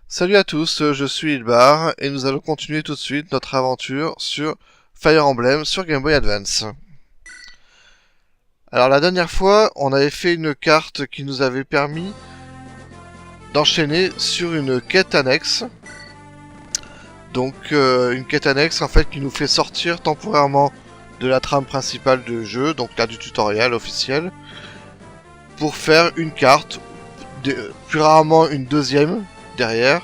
Salut à tous, je suis Ilbar et nous allons continuer tout de suite notre aventure sur Fire Emblem sur Game Boy Advance. Alors la dernière fois, on avait fait une carte qui nous avait permis d'enchaîner sur une quête annexe. Donc une quête annexe en fait qui nous fait sortir temporairement de la trame principale du jeu, donc là du tutoriel officiel, pour faire une carte, plus rarement une deuxième derrière,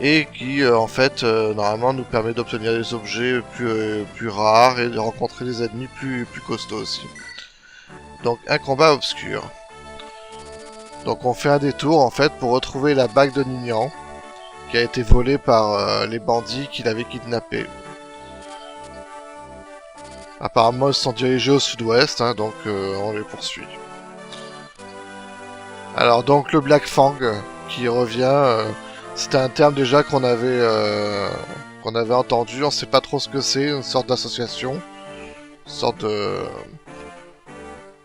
et qui en fait normalement nous permet d'obtenir des objets plus rares et de rencontrer des ennemis plus costauds aussi. Donc un combat obscur. Donc on fait un détour en fait pour retrouver la bague de Ninian qui a été volée par les bandits qui l'avaient kidnappé. Apparemment ils se sont dirigés au sud-ouest, hein, donc on les poursuit. Alors donc le Black Fang qui revient, c'était un terme déjà qu'on avait entendu, on sait pas trop ce que c'est, une sorte d'association, une sorte de...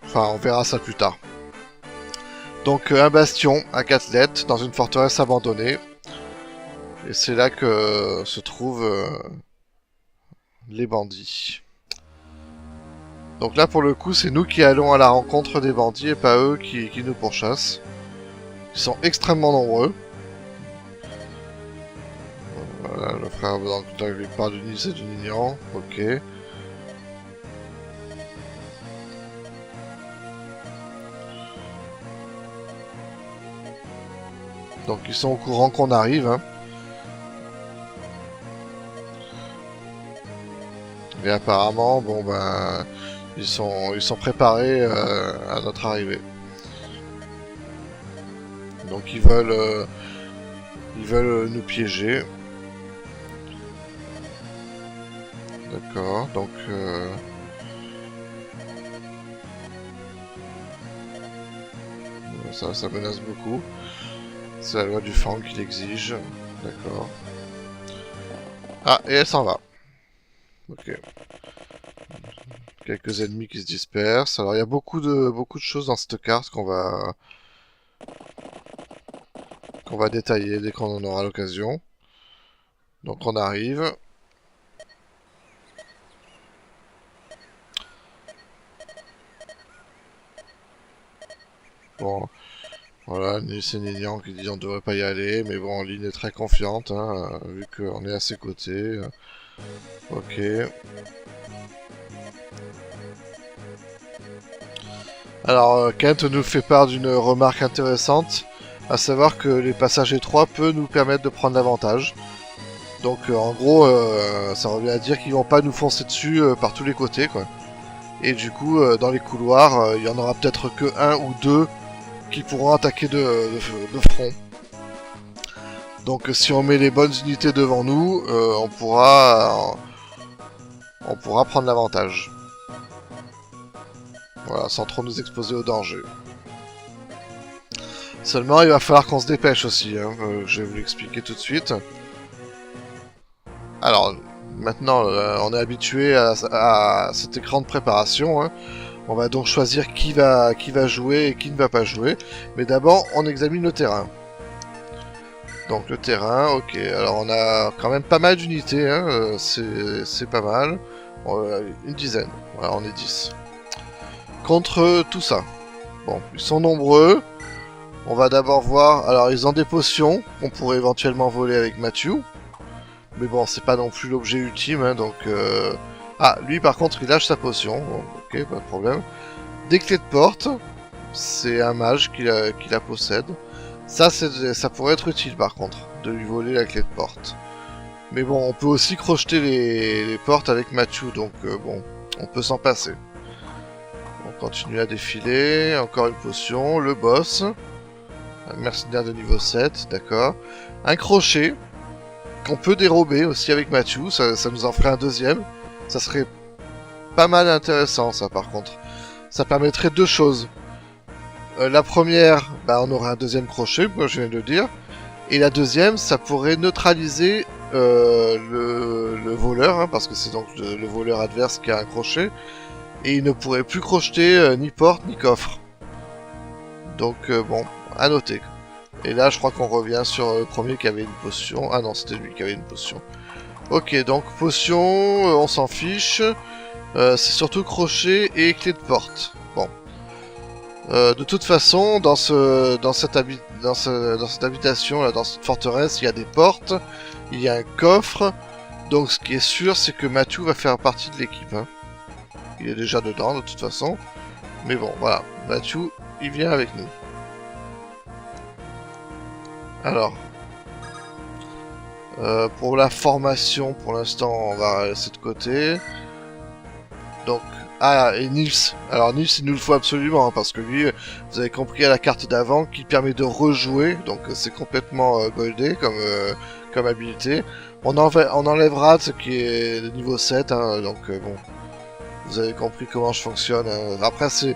Enfin on verra ça plus tard. Donc un bastion à 4 lettres dans une forteresse abandonnée. Et c'est là que se trouvent les bandits. Donc là pour le coup c'est nous qui allons à la rencontre des bandits et pas eux qui nous pourchassent. Ils sont extrêmement nombreux. Voilà, le frère lui parle du lycée du Ninian, ok. Donc ils sont au courant qu'on arrive, hein. Et apparemment, bon ben, ils sont préparés à notre arrivée. Donc ils veulent nous piéger. D'accord, donc ça menace beaucoup. C'est la loi du Fang qui l'exige. D'accord. Ah, et elle s'en va. Ok. Quelques ennemis qui se dispersent. Alors il y a beaucoup de choses dans cette carte qu'on va détailler dès qu'on en aura l'occasion. Donc on arrive. Bon, voilà, c'est Ninian qui dit on devrait pas y aller, mais bon, Lynn est très confiante, hein, vu qu'on est à ses côtés. Ok. Alors, Kent nous fait part d'une remarque intéressante, à savoir que les passages étroits peuvent nous permettre de prendre l'avantage. Donc, en gros, ça revient à dire qu'ils vont pas nous foncer dessus par tous les côtés, quoi. Et du coup, dans les couloirs, il y en aura peut-être que un ou deux qui pourront attaquer de front. Donc si on met les bonnes unités devant nous, on pourra prendre l'avantage. Voilà, sans trop nous exposer au danger. Seulement, il va falloir qu'on se dépêche aussi, hein, je vais vous l'expliquer tout de suite. Alors, maintenant, on est habitué à cet écran de préparation, hein. On va donc choisir qui va jouer et qui ne va pas jouer. Mais d'abord, on examine le terrain. Donc le terrain, ok. Alors on a quand même pas mal d'unités, hein. C'est pas mal. Une dizaine. Voilà, on est 10. Contre tout ça. Bon, ils sont nombreux. On va d'abord voir... Alors ils ont des potions qu'on pourrait éventuellement voler avec Mathieu. Mais bon, c'est pas non plus l'objet ultime, hein, donc... Ah, lui par contre, il lâche sa potion. Bon, ok, pas de problème. Des clés de porte. C'est un mage qui la possède. Ça pourrait être utile par contre, de lui voler la clé de porte. Mais bon, on peut aussi crocheter les portes avec Mathieu, donc bon, on peut s'en passer. On continue à défiler, encore une potion, le boss. Un mercenaire de niveau 7, d'accord. Un crochet, qu'on peut dérober aussi avec Mathieu, ça nous en ferait un deuxième. Ça serait pas mal intéressant ça par contre. Ça permettrait deux choses. La première, bah, on aura un deuxième crochet, moi je viens de le dire. Et la deuxième, ça pourrait neutraliser le voleur, hein, parce que c'est donc le voleur adverse qui a un crochet. Et il ne pourrait plus crocheter ni porte ni coffre. Donc bon, à noter. Et là, je crois qu'on revient sur le premier qui avait une potion. Ah non, c'était lui qui avait une potion. Ok, donc potion, on s'en fiche. C'est surtout crochet et clé de porte. Bon. De toute façon, dans cette habitation, là, dans cette forteresse, il y a des portes, il y a un coffre. Donc ce qui est sûr, c'est que Mathieu va faire partie de l'équipe. Hein. Il est déjà dedans, de toute façon. Mais bon, voilà. Mathieu, il vient avec nous. Alors. Pour la formation, pour l'instant, on va laisser de côté. Donc, ah, et Nils. Alors Nils, il nous le faut absolument, hein, parce que lui, vous avez compris à la carte d'avant, qui permet de rejouer. Donc c'est complètement goldé comme habilité. On enlèvera ce qui est de niveau 7, hein, donc bon. Vous avez compris comment je fonctionne. Hein. Après, c'est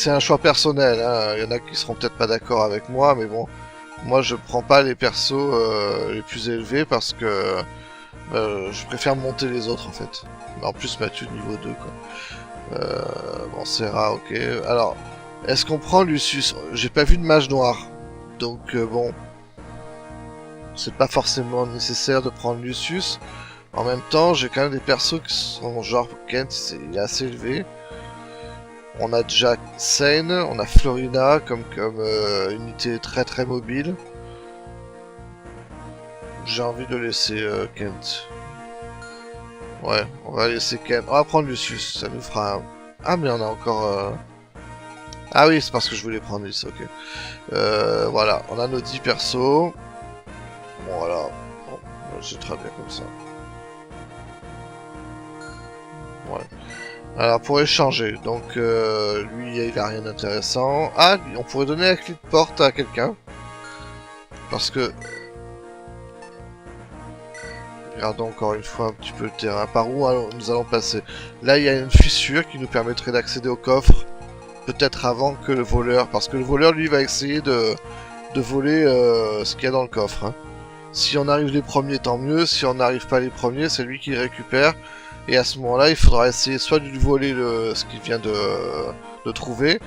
un choix personnel. Hein. Il y en a qui seront peut-être pas d'accord avec moi, mais bon. Moi, je prends pas les persos les plus élevés parce que je préfère monter les autres en fait. En plus, Mathieu niveau 2 quoi. Bon, Serra, ok. Alors, est-ce qu'on prend Lucius? J'ai pas vu de mage noir. Donc, bon. C'est pas forcément nécessaire de prendre Lucius. En même temps, j'ai quand même des persos qui sont genre Kent, c'est assez élevé. On a déjà Seine, on a Florina comme unité très très mobile. J'ai envie de laisser Kent. Ouais, on va laisser Kent. On va prendre Lucius, ça nous fera un... Ah mais on a encore... Ah oui, c'est parce que je voulais prendre Lucius, ok. Voilà, on a nos 10 persos. Bon voilà, bon, c'est très bien comme ça. Ouais. Alors pour échanger, donc lui il a rien d'intéressant. Ah, on pourrait donner la clé de porte à quelqu'un. Parce que... Regardons encore une fois un petit peu le terrain. Par où nous allons passer? Là il y a une fissure qui nous permettrait d'accéder au coffre. Peut-être avant que le voleur. Parce que le voleur lui va essayer de voler ce qu'il y a dans le coffre. Hein. Si on arrive les premiers tant mieux. Si on n'arrive pas les premiers c'est lui qui récupère. Et à ce moment-là, il faudra essayer soit de lui voler ce qu'il vient de trouver,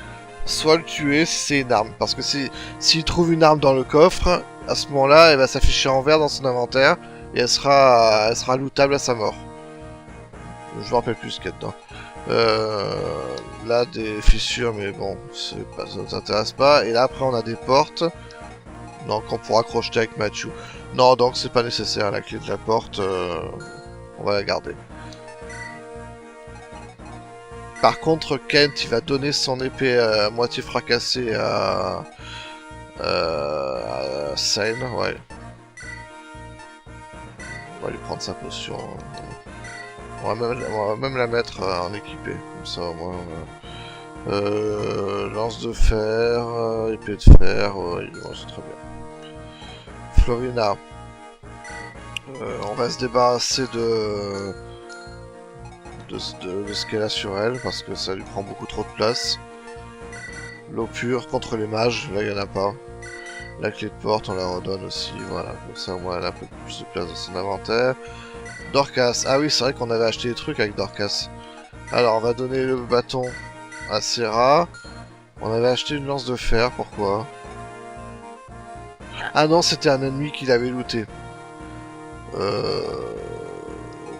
soit le tuer si c'est une arme. Parce que s'il trouve une arme dans le coffre, à ce moment-là, elle va s'afficher en vert dans son inventaire et elle sera lootable à sa mort. Je me rappelle plus ce qu'il y a dedans. Là, des fissures, mais bon, ça ne nous intéresse pas. Et là, après, on a des portes. Donc, on pourra crocheter avec Mathieu. Non, donc, c'est pas nécessaire. La clé de la porte, on va la garder. Par contre, Kent, il va donner son épée à moitié fracassée à Seine, ouais. On va lui prendre sa potion. On va même la mettre en équipé, comme ça au moins. Lance de fer, épée de fer, ouais, c'est très bien. Florina. On va se débarrasser de ce qu'elle a sur elle parce que ça lui prend beaucoup trop de place. L'eau pure contre les mages, là il n'y en a pas. La clé de porte on la redonne aussi, voilà, comme ça au moins elle a un peu plus de place dans son inventaire. Dorcas, ah oui c'est vrai qu'on avait acheté des trucs avec Dorcas. Alors on va donner le bâton à Serra. On avait acheté une lance de fer, pourquoi? Ah non c'était un ennemi qui l'avait looté.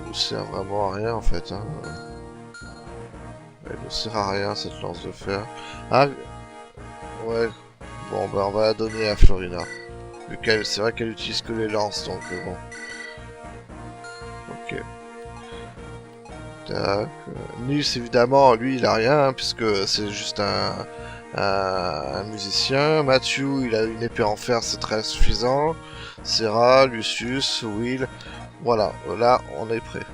Ne sert vraiment à rien en fait. Hein. Elle ne sert à rien cette lance de fer. Ah ouais. Bon bah on va la donner à Florina. Vu qu'elle c'est vrai qu'elle utilise que les lances donc bon. Ok. Tac. Nils évidemment lui il a rien hein, puisque c'est juste un musicien. Mathieu il a une épée en fer c'est très suffisant. Serra, Lucius, Will. Voilà, là on est prêt.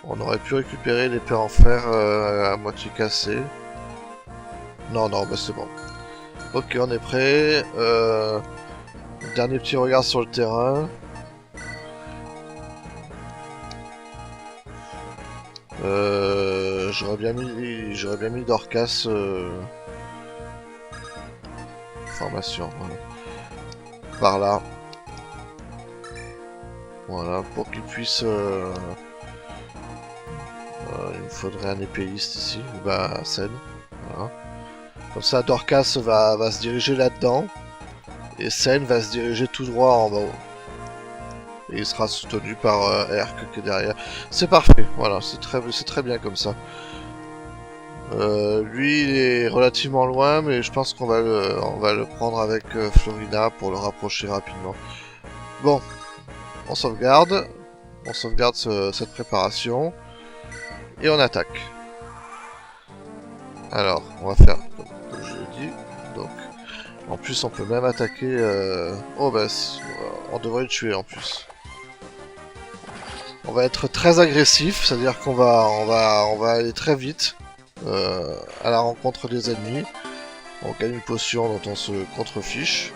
On aurait pu récupérer l'épée en fer à moitié cassée. Non, non, bah c'est bon. Ok, on est prêt. Dernier petit regard sur le terrain. J'aurais bien mis Dorcas formation. Voilà. Par là. Voilà, pour qu'il puisse... il me faudrait un épéiste ici, bah Seine. Voilà. Comme ça Dorcas va se diriger là-dedans. Et Sen va se diriger tout droit en bas. Et il sera soutenu par Erk qui est derrière. C'est parfait, voilà, c'est très bien comme ça. Lui il est relativement loin, mais je pense qu'on va le prendre avec Florina pour le rapprocher rapidement. Bon, on sauvegarde cette préparation et on attaque. Alors, on va faire comme je l'ai dit. Donc, en plus, on peut même attaquer. Oh bah, on devrait le tuer en plus. On va être très agressif, c'est-à-dire qu'on va aller très vite à la rencontre des ennemis. On gagne une potion dont on se contrefiche.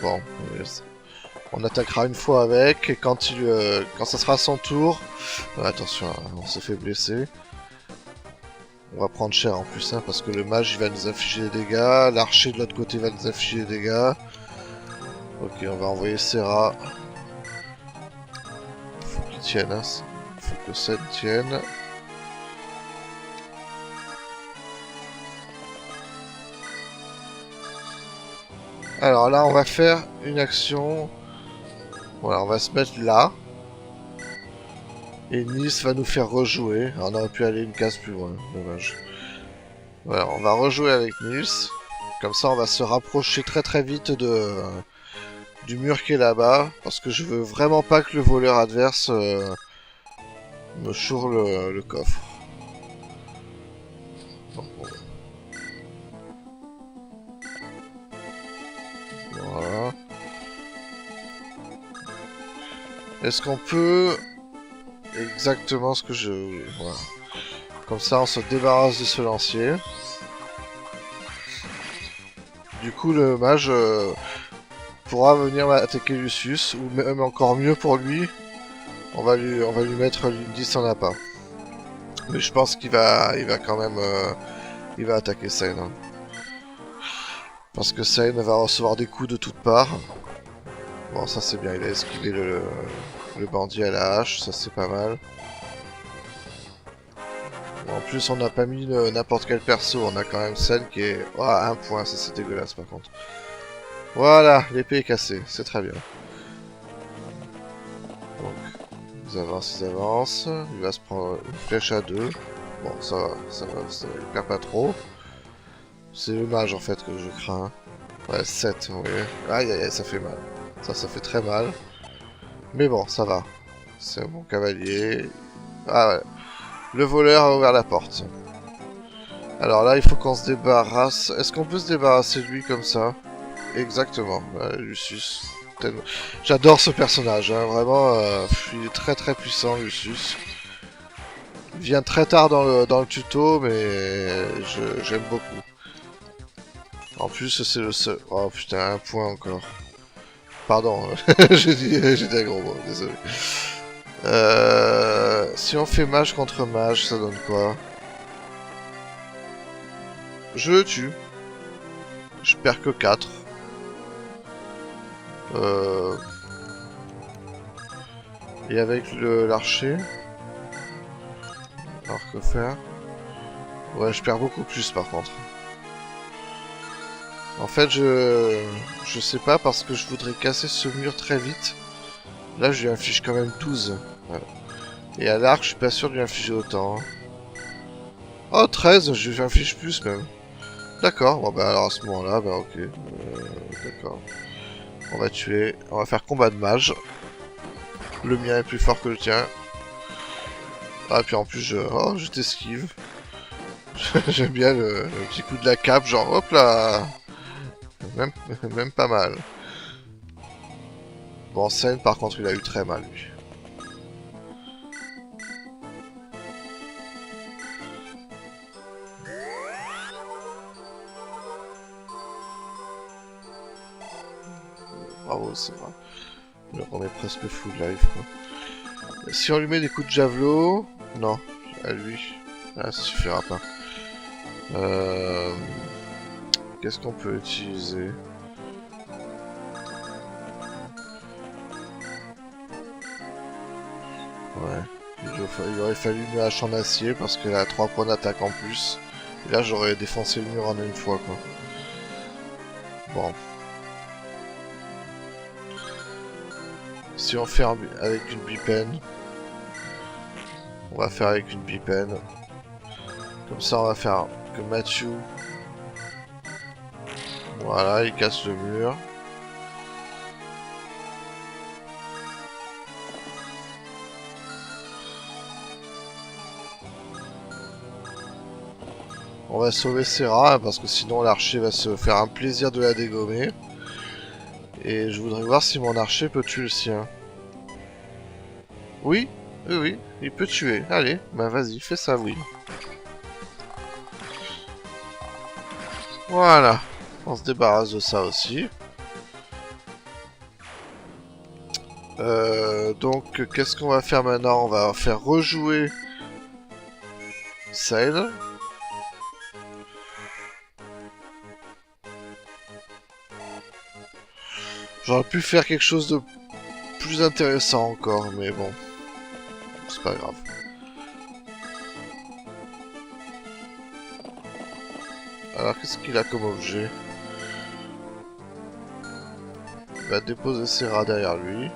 Bon, on attaquera une fois avec, et quand ça sera son tour... attention, on s'est fait blesser. On va prendre cher en plus, hein, parce que le mage il va nous afficher des dégâts, l'archer de l'autre côté va nous afficher des dégâts. Ok, on va envoyer Serra. Faut qu'il tienne, hein. Faut que ça tienne. Alors là, on va faire une action. Voilà, on va se mettre là. Et Nice va nous faire rejouer. On aurait pu aller une case plus loin, dommage. Voilà, on va rejouer avec Nice. Comme ça, on va se rapprocher très vite du mur qui est là-bas. Parce que je veux vraiment pas que le voleur adverse me choure le coffre. Donc, voilà. Est-ce qu'on peut... Exactement ce que je voulais. Voilà. Comme ça, on se débarrasse de ce lancier. Du coup, le mage pourra venir attaquer Lucius, ou même encore mieux pour lui, on va lui mettre l'indice en appât. Mais je pense qu'il va quand même, il va attaquer Sen. Hein. Parce que Sen va recevoir des coups de toutes parts. Bon, ça c'est bien, il a esquivé le bandit à la hache, ça c'est pas mal. Bon, en plus, on n'a pas mis n'importe quel perso, on a quand même Sen qui est... Oh, un point, ça c'est dégueulasse par contre. Voilà, l'épée est cassée, c'est très bien. Donc, ils avancent, il va se prendre une flèche à 2. Bon, ça va, il perd pas trop. C'est le mage en fait que je crains. Ouais, 7, oui. Aïe aïe aïe, ça fait mal. Ça fait très mal. Mais bon, ça va. C'est un bon cavalier. Ah ouais. Le voleur a ouvert la porte. Alors là, il faut qu'on se débarrasse. Est-ce qu'on peut se débarrasser de lui comme ça? Exactement. Lucius. J'adore ce personnage. Hein. Vraiment, il est très puissant, Lucius. Il vient très tard dans le tuto, mais j'aime beaucoup. En plus, c'est le seul... Oh putain, un point encore. Pardon, j'ai dit un gros mot, désolé. Si on fait mage contre mage, ça donne quoi? Je le tue. Je perds que 4. Et avec l'archer... Alors que faire? Ouais, je perds beaucoup plus par contre. En fait, je sais pas parce que je voudrais casser ce mur très vite. Là, je lui inflige quand même 12. Voilà. Et à l'arc, je suis pas sûr de lui infliger autant. Hein. Oh, 13, je lui inflige plus même. D'accord, bon bah alors à ce moment-là, bah ok. D'accord. On va tuer, on va faire combat de mage. Le mien est plus fort que le tien. Ah, puis en plus, je t'esquive. J'aime bien le petit coup de la cape, genre hop là. Même pas mal. Bon, Sen, par contre, il a eu très mal, lui. Bravo, c'est vrai. On est presque full life, quoi. Si on lui met des coups de javelot... Non, à lui. Ah, ça suffira pas. Qu'est-ce qu'on peut utiliser? Ouais. Il aurait fallu une hache en acier parce qu'elle a 3 points d'attaque en plus. Et là, j'aurais défoncé le mur en une fois, quoi. Bon. Si on fait avec une bipène, on va faire avec une bipène. Comme ça, on va faire que Mathieu... Voilà, il casse le mur. On va sauver Serra, hein, parce que sinon l'archer va se faire un plaisir de la dégommer. Et je voudrais voir si mon archer peut tuer le sien. Oui, oui, il peut tuer. Allez, bah vas-y, fais ça, oui. Voilà, on se débarrasse de ça aussi. Donc, qu'est-ce qu'on va faire maintenant? On va faire rejouer Sale. J'aurais pu faire quelque chose de plus intéressant encore, mais bon, c'est pas grave. Alors, qu'est-ce qu'il a comme objet? Il va déposer ses rats derrière lui.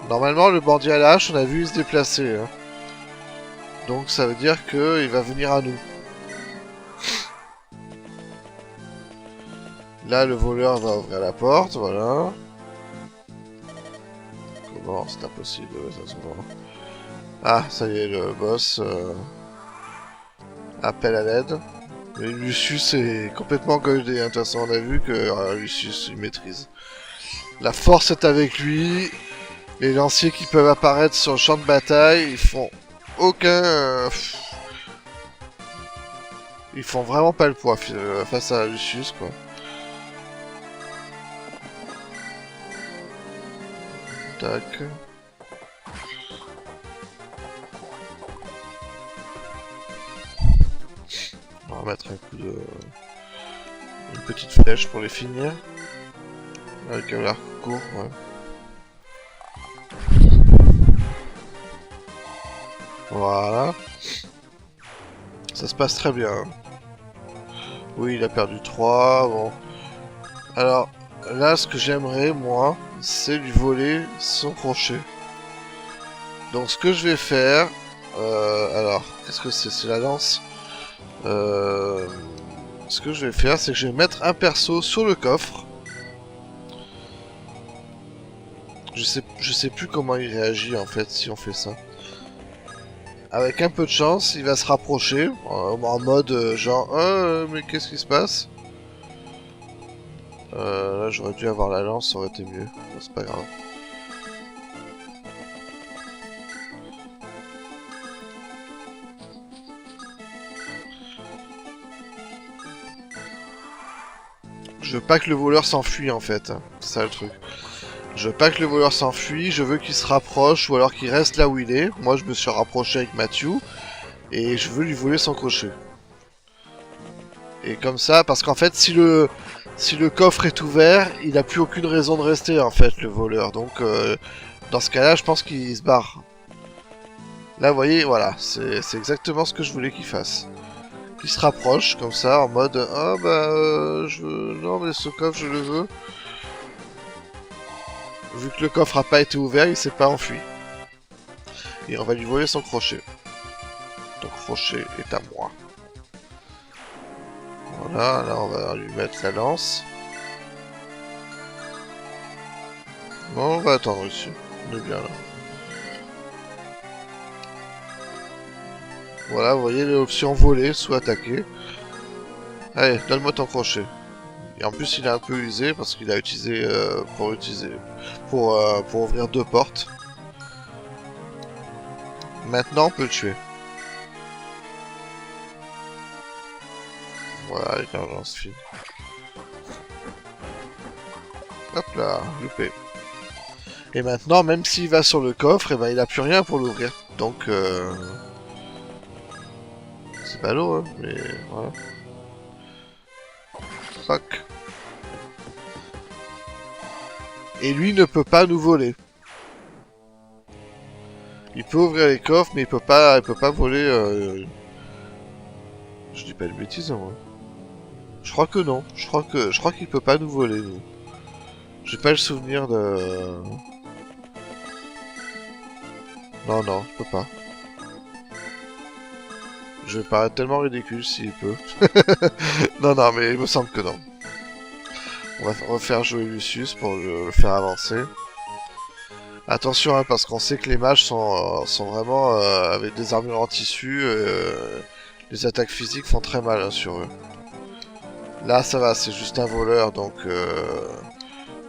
Normalement, le bandit à la hache, on a vu il se déplacer. Hein. Donc, ça veut dire qu'il va venir à nous. Là, le voleur va ouvrir la porte, voilà. Comment? C'est impossible, ça se voit. Ah, ça y est, le boss appelle à l'aide. Et Lucius est complètement goldé, hein. De toute façon, on a vu que Lucius, il maîtrise. La force est avec lui. Les lanciers qui peuvent apparaître sur le champ de bataille, ils font aucun... Ils font vraiment pas le poids face à Lucius, quoi. Tac. On va mettre un coup de... Une petite flèche pour les finir. Avec un arc court, ouais. Voilà. Ça se passe très bien. Oui, il a perdu 3, bon. Alors, là, ce que j'aimerais, moi, c'est lui voler son crochet. Donc, ce que je vais faire... alors, qu'est-ce que c'est? C'est la lance. Ce que je vais faire, c'est que je vais mettre un perso sur le coffre. Je sais plus comment il réagit, en fait, si on fait ça. Avec un peu de chance, il va se rapprocher, en mode genre, mais qu'est-ce qui se passe? Là, j'aurais dû avoir la lance, ça aurait été mieux. C'est pas grave. Je veux pas que le voleur s'enfuit, en fait. C'est ça le truc. Je veux pas que le voleur s'enfuit, je veux qu'il se rapproche, ou alors qu'il reste là où il est. Moi, je me suis rapproché avec Mathieu, et je veux lui voler son crochet. Et comme ça, parce qu'en fait, si le coffre est ouvert, il n'a plus aucune raison de rester, en fait, le voleur. Donc, dans ce cas-là, je pense qu'il se barre. Là, vous voyez, voilà, c'est exactement ce que je voulais qu'il fasse. Qu'il se rapproche, comme ça, en mode, ah bah, non, mais ce coffre, je le veux. Vu que le coffre n'a pas été ouvert, il s'est pas enfui. Et on va lui voler son crochet. Ton crochet est à moi. Voilà, là on va lui mettre la lance. Bon, on va attendre ici. On est bien là. Voilà, vous voyez l'option voler, soit attaquer. Allez, donne-moi ton crochet. Et en plus, il est un peu usé parce qu'il a utilisé pour ouvrir 2 portes. Maintenant, on peut le tuer. Voilà, avec un lance-fil. Hop là, loupé. Et maintenant, même s'il va sur le coffre, eh ben, il a plus rien pour l'ouvrir. Donc, c'est ballot, hein, mais voilà. Fuck. Et lui ne peut pas nous voler. Il peut ouvrir les coffres, mais il peut pas voler. Je dis pas de bêtises, moi. Je crois que non. Je crois qu'il peut pas nous voler. Nous. J'ai pas le souvenir de. Non, non, je peux pas. Je vais paraître tellement ridicule s'il peut. Non, non, mais il me semble que non. On va faire jouer Lucius pour le faire avancer. Attention, hein, parce qu'on sait que les mages sont vraiment avec des armures en tissu. Les attaques physiques font très mal hein, sur eux. Là, ça va, c'est juste un voleur, donc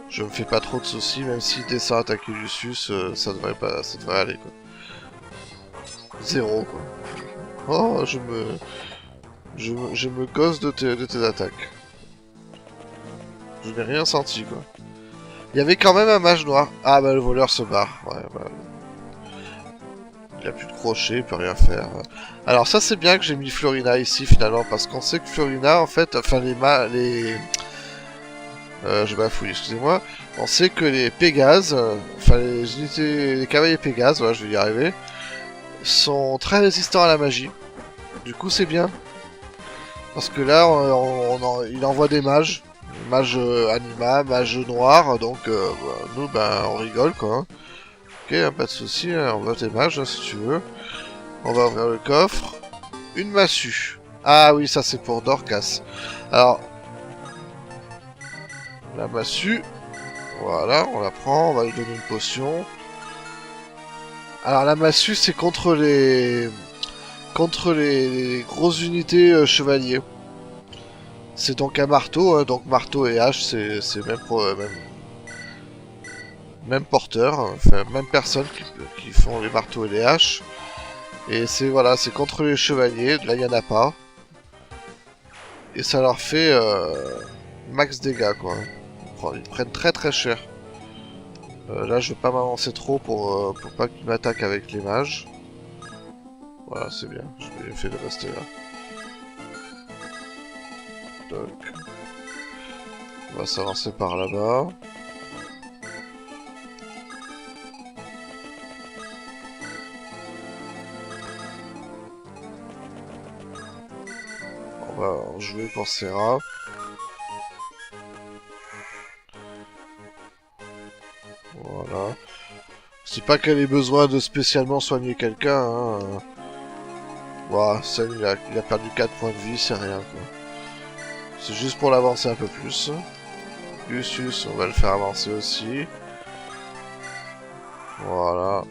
je me fais pas trop de soucis. Même s'il descend attaquer Lucius, ça devrait aller quoi. 0 quoi. Oh, je me gosse de tes attaques. Je n'ai rien senti quoi. Il y avait quand même un mage noir. Ah bah le voleur se barre. Ouais, bah... Il a plus de crochet, il peut rien faire. Alors ça c'est bien que j'ai mis Florina ici finalement, parce qu'on sait que Florina en fait, enfin je bafouille, excusez-moi. On sait que les Pégases, enfin les unités, les cavaliers Pégases, voilà je vais y arriver, sont très résistants à la magie. Du coup c'est bien. Parce que là il envoie des mages. Mage anima, mage noir, donc nous ben on rigole quoi. Hein. Ok, pas de soucis, hein, on va tes mages hein, si tu veux. On va ouvrir le coffre. Une massue. Ah oui, ça c'est pour Dorcas. Alors, la massue. Voilà, on la prend, on va lui donner une potion. Alors la massue c'est contre les grosses unités chevaliers. C'est donc un marteau, hein, donc marteau et hache, c'est même porteur, enfin même personne qui font les marteaux et les haches. Et c'est voilà, c'est contre les chevaliers, là il n'y en a pas. Et ça leur fait max dégâts quoi. Ils prennent très très cher. Là je vais pas m'avancer trop pour pas qu'ils m'attaquent avec les mages. Voilà, c'est bien, j'ai bien fait de rester là. Donc, on va s'avancer par là-bas. On va jouer pour Serra. Voilà. C'est pas qu'elle ait besoin de spécialement soigner quelqu'un. Hein. Voilà, il a perdu 4 points de vie, c'est rien quoi. C'est juste pour l'avancer un peu plus. Lucius, on va le faire avancer aussi. Voilà.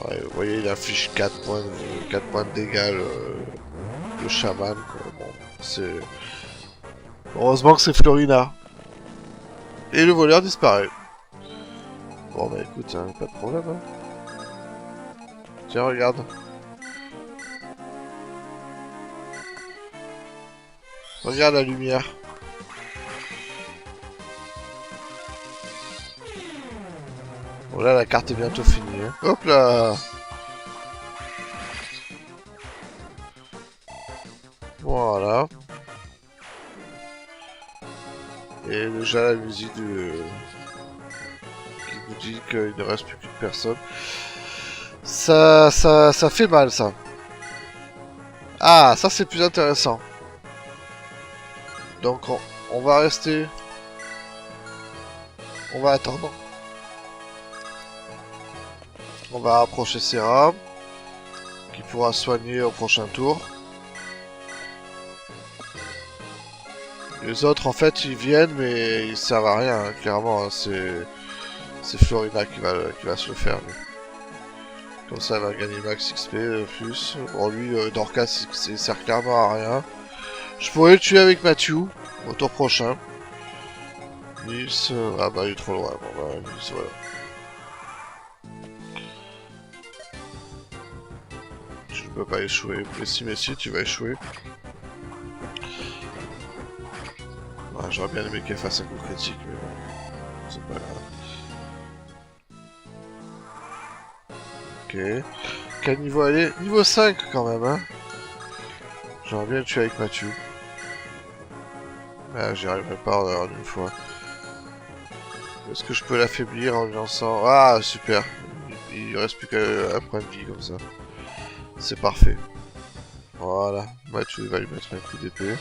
Ouais, vous voyez, il affiche 4 points de dégâts le chaman. Quoi. Bon, c'est... Heureusement que c'est Florina. Et le voleur disparaît. Bon bah écoute, hein, pas de problème. Hein. Tiens, regarde. Regarde la lumière. Bon là la carte est bientôt finie. Hein. Hop là. Voilà. Et déjà la musique qui nous dit qu'il ne reste plus qu'une personne. Ça fait mal ça. Ah, ça c'est plus intéressant. Donc on va rester. On va attendre. On va approcher Serra. Qui pourra soigner au prochain tour. Les autres en fait ils viennent mais ils servent à rien hein, clairement. Hein, c'est Florina qui va se le faire. Lui. Comme ça elle va gagner max XP plus. Bon lui Dorcas il sert clairement à rien. Je pourrais le tuer avec Mathieu au tour prochain. Nils, ah bah il est trop loin. Bon bah Nils, voilà. Je ne peux pas échouer. Mais si, tu vas échouer. Ouais, j'aurais bien aimé qu'elle fasse un coup critique, mais bon. C'est pas grave. Ok. Quel niveau elle est? Niveau 5 quand même, hein. J'aurais bien le tuer avec Mathieu. Ah, j'y arriverai pas en une fois. Est-ce que je peux l'affaiblir en lui lançant... Ah, super. il ne reste plus qu'un point de vie comme ça. C'est parfait. Voilà, Mathieu va lui mettre un coup d'épée.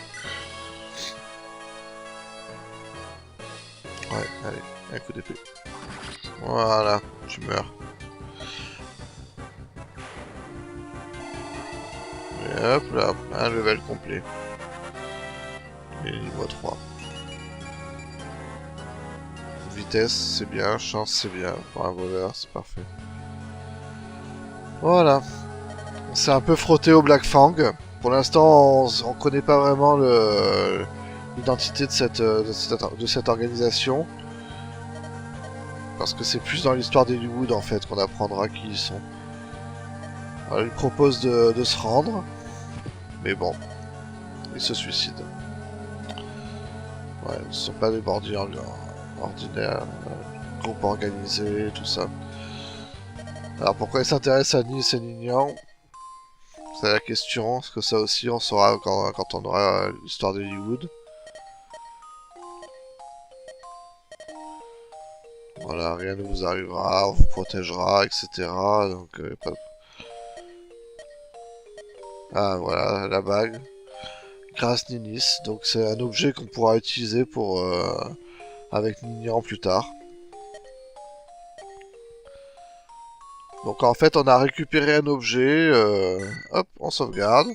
Ouais, allez, un coup d'épée. Voilà, tu meurs. Et hop là, un level complet. Et niveau 3. Vitesse, c'est bien. Chance, c'est bien. Pour un voleur, c'est parfait. Voilà. On s'est un peu frotté au Black Fang. Pour l'instant, on connaît pas vraiment l'identité de cette organisation. Parce que c'est plus dans l'histoire d'Hollywood en fait qu'on apprendra qui ils sont. Alors, ils proposent de se rendre. Mais bon, ils se suicident. Ouais, ce sont pas des bandits ordinaires, groupes organisés, tout ça. Alors pourquoi ils s'intéressent à Nice et Ninian? C'est la question, parce que ça aussi on saura quand on aura l'histoire d'Hollywood. Voilà, rien ne vous arrivera, on vous protégera, etc. Donc, ah voilà, la bague. Grâce Ninis, donc c'est un objet qu'on pourra utiliser pour avec Ninian plus tard. Donc en fait on a récupéré un objet, hop, on sauvegarde.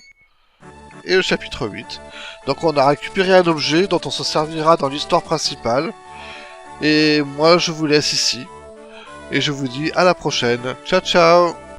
Et le chapitre 8. Donc on a récupéré un objet dont on se servira dans l'histoire principale. Et moi je vous laisse ici. Et je vous dis à la prochaine. Ciao ciao.